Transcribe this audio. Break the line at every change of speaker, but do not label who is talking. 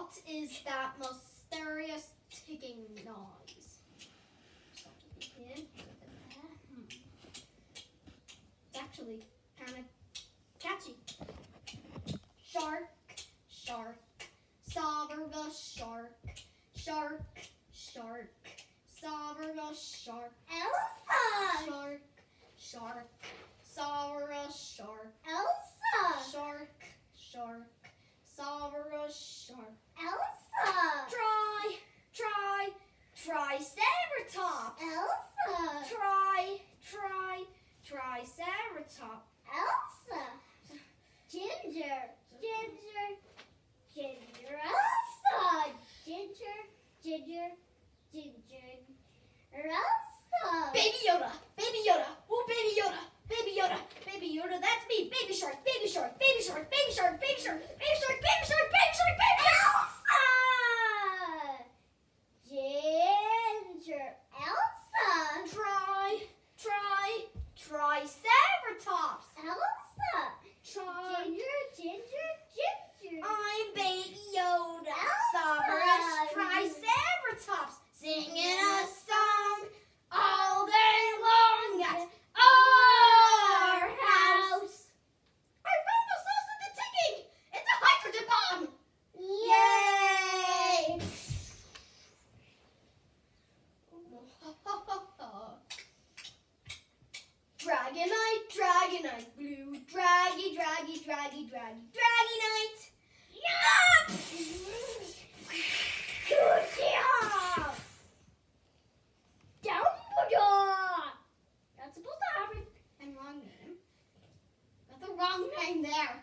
What is that mysterious ticking noise? It's actually kind of catchy. Shark, shark, Savarga shark, shark, shark, Savarga shark.
Elsa!
Shark, shark, Savarga shark.
Elsa!
Shark, shark, Savarga shark.
Elsa!
Triceratops.
Elsa!
Triceratops.
Elsa! Ginger! Elsa! Ginger! Elsa!
Baby Yoda. Oh, Baby Yoda, that's me. Baby shark.
Elsa! Ginger! Elsa!
Triceratops.
Elsa! Ginger!
I'm Baby Yoda.
Elsa.
Savarus Triceratops. Singing a song all day long at our house. I found the source of the ticking. It's a hydrogen bomb. Yay! Dragonite, blue, draggy night. Yup!
Good job! Dumbledore!
That's supposed to happen. And wrong name. That's the wrong name there.